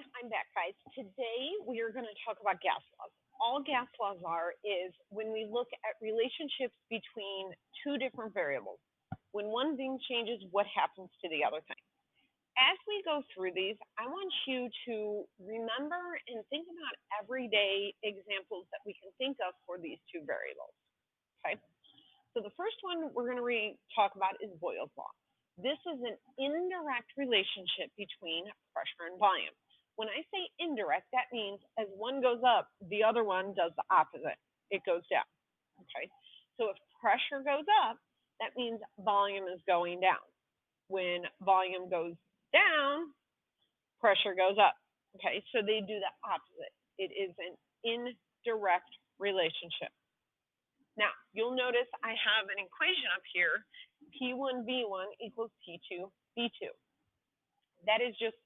I'm back, guys. Today we are going to talk about gas laws. All gas laws are is when we look at relationships between two different variables. When one thing changes, what happens to the other thing? As we go through these, I want you to remember and think about everyday examples that we can think of for these two variables. Okay? So the first one we're going to talk about is Boyle's law. This is an indirect relationship between pressure and volume. When I say indirect, that means as one goes up, the other one does the opposite. It goes down. Okay. So if pressure goes up, that means volume is going down. When volume goes down, pressure goes up. Okay. So they do the opposite. It is an indirect relationship. Now, you'll notice I have an equation up here, P1V1 equals P2V2. That is just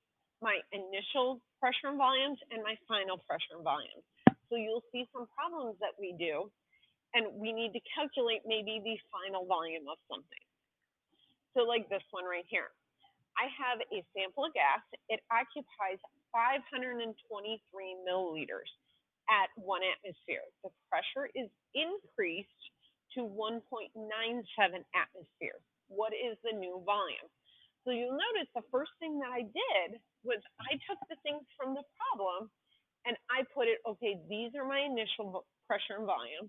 my initial pressure and volumes and my final pressure and volumes. So you'll see some problems that we do, and we need to calculate maybe the final volume of something. So like this one right here. I have a sample of gas. It occupies 523 milliliters at 1 atmosphere. The pressure is increased to 1.97 atmospheres. What is the new volume? So you'll notice the first thing that I did was I took the things from the problem and I put it, okay, these are my initial pressure and volume.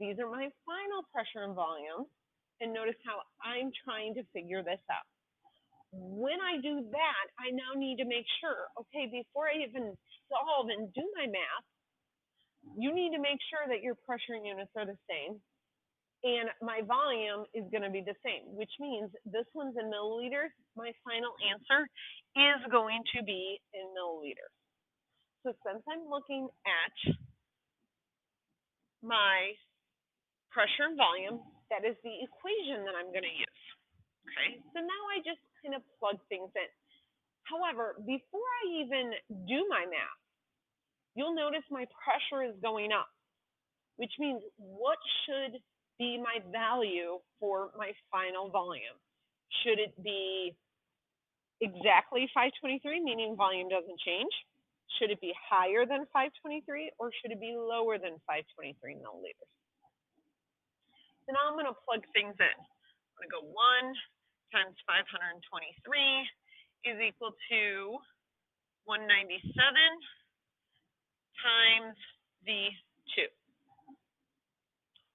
These are my final pressure and volume. And notice how I'm trying to figure this out. When I do that, I now need to make sure, okay, before I even solve and do my math, you need to make sure that your pressure units are the same and my volume is going to be the same, which means this one's in milliliters. My final answer is going to be in milliliters. So since I'm looking at my pressure and volume, that is the equation that I'm going to use. Okay, so now I just kind of plug things in. However, before I even do my math, you'll notice my pressure is going up, which means what should be my value for my final volume? Should it be exactly 523, meaning volume doesn't change? Should it be higher than 523, or should it be lower than 523 milliliters? So now I'm going to plug things in. I'm going to go 1 times 523 is equal to 197 times V2.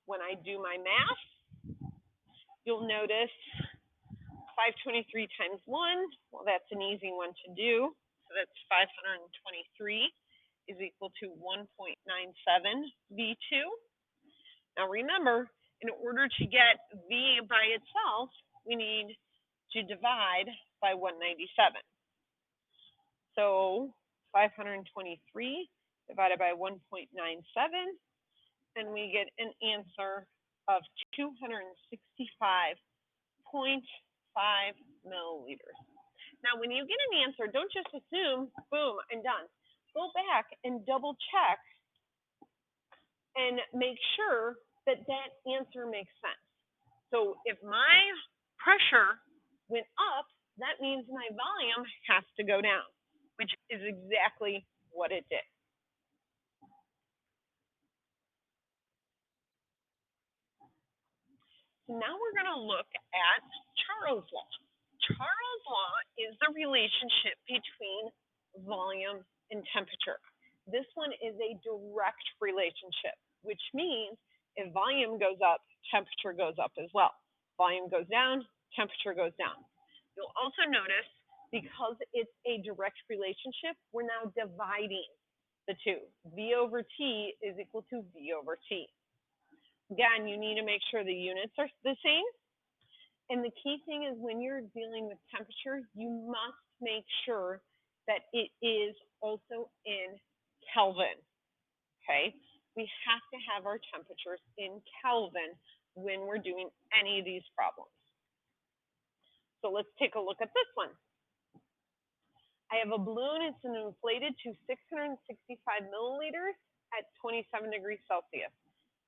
When I do my math, you'll notice 523 times 1, well, that's an easy one to do. So that's 523 is equal to 1.97 V2. Now remember, in order to get V by itself, we need to divide by 197. So 523 divided by 1.97, and we get an answer of 265.5 milliliters. Now, when you get an answer, don't just assume, boom, I'm done. Go back and double check and make sure that that answer makes sense. So if my pressure went up, that means my volume has to go down, which is exactly what it did. So now we're going to look at Charles' law. Charles' law is the relationship between volume and temperature. This one is a direct relationship, which means if volume goes up, temperature goes up as well. Volume goes down, temperature goes down. You'll also notice because it's a direct relationship, we're now dividing the two. V over T is equal to V over T. Again, you need to make sure the units are the same. And the key thing is when you're dealing with temperature, you must make sure that it is also in Kelvin. Okay? We have to have our temperatures in Kelvin when we're doing any of these problems. So let's take a look at this one. I have a balloon. It's inflated to 665 milliliters at 27 degrees Celsius.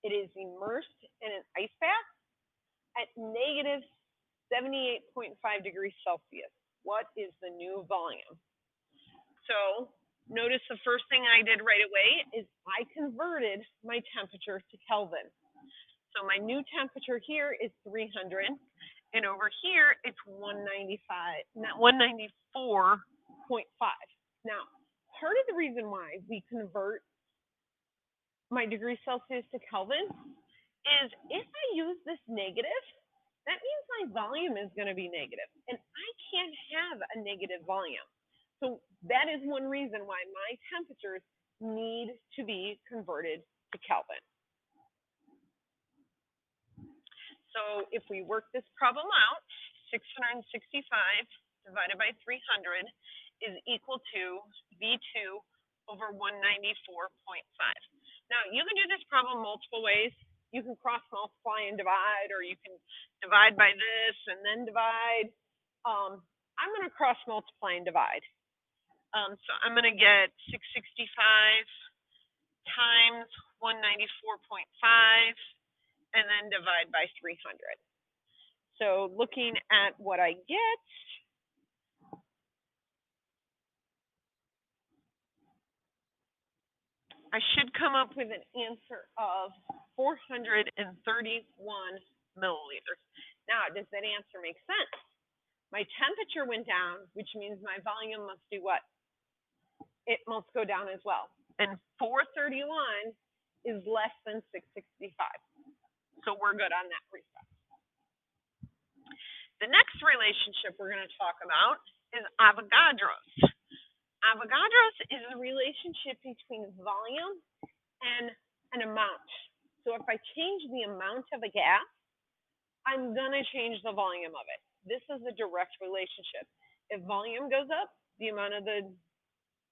It is immersed in an ice bath at negative 78.5 degrees Celsius. What is the new volume? So Notice the first thing I did right away is I converted my temperature to Kelvin. So my new temperature here is 300, and over here it's 195, not 194.5. Now, part of the reason why we convert my degrees Celsius to Kelvin is if I use this negative, that means my volume is going to be negative, and I can't have a negative volume. So that is one reason why my temperatures need to be converted to Kelvin. So if we work this problem out, 665 divided by 300 is equal to V2 over 194.5. Now, you can do this problem multiple ways. You can cross multiply and divide, or you can divide by this and then divide. I'm going to cross multiply and divide. So I'm going to get 665 times 194.5 and then divide by 300. So looking at what I get, I should come up with an answer of 431 milliliters. Now, does that answer make sense? My temperature went down, which means my volume must do what? It must go down as well. And 431 is less than 665. So we're good on that respect. The next relationship we're going to talk about is Avogadro's. Avogadro's is a relationship between volume and an amount. So if I change the amount of a gas, I'm going to change the volume of it. This is a direct relationship. If volume goes up, the amount of the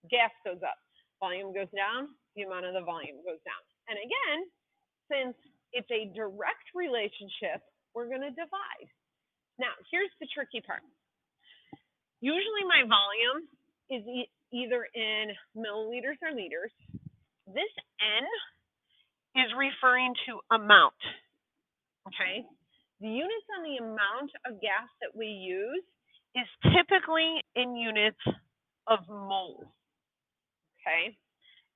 gas goes up. Volume goes down, the amount of the volume goes down. And again, since it's a direct relationship, we're going to divide. Now, here's the tricky part. Usually my volume is either in milliliters or liters. This N is referring to amount, okay? The units on the amount of gas that we use is typically in units of moles, okay?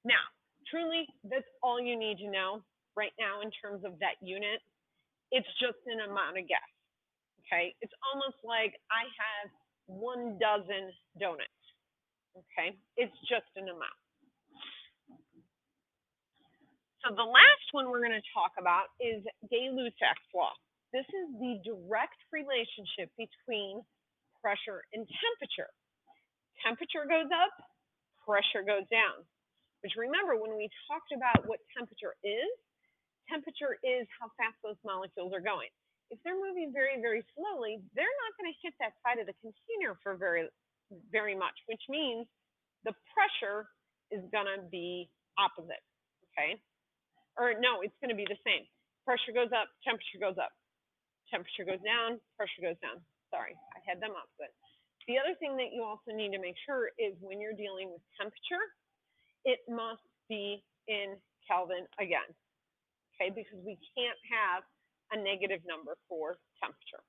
Now, truly, that's all you need to know right now in terms of that unit. It's just an amount of gas, okay? It's almost like I have 1 dozen donuts, okay? It's just an amount. So the last one we're going to talk about is Gay-Lussac's law. This is the direct relationship between pressure and temperature. Temperature goes up, pressure goes down. Which remember, when we talked about what temperature is how fast those molecules are going. If they're moving very, very slowly, they're not going to hit that side of the container for very, very much, which means the pressure is going to be opposite, okay? Or no, it's going to be the same. Pressure goes up, temperature goes up. Temperature goes down, pressure goes down. Sorry, I had them opposite. The other thing that you also need to make sure is when you're dealing with temperature, it must be in Kelvin again, okay? Because we can't have a negative number for temperature.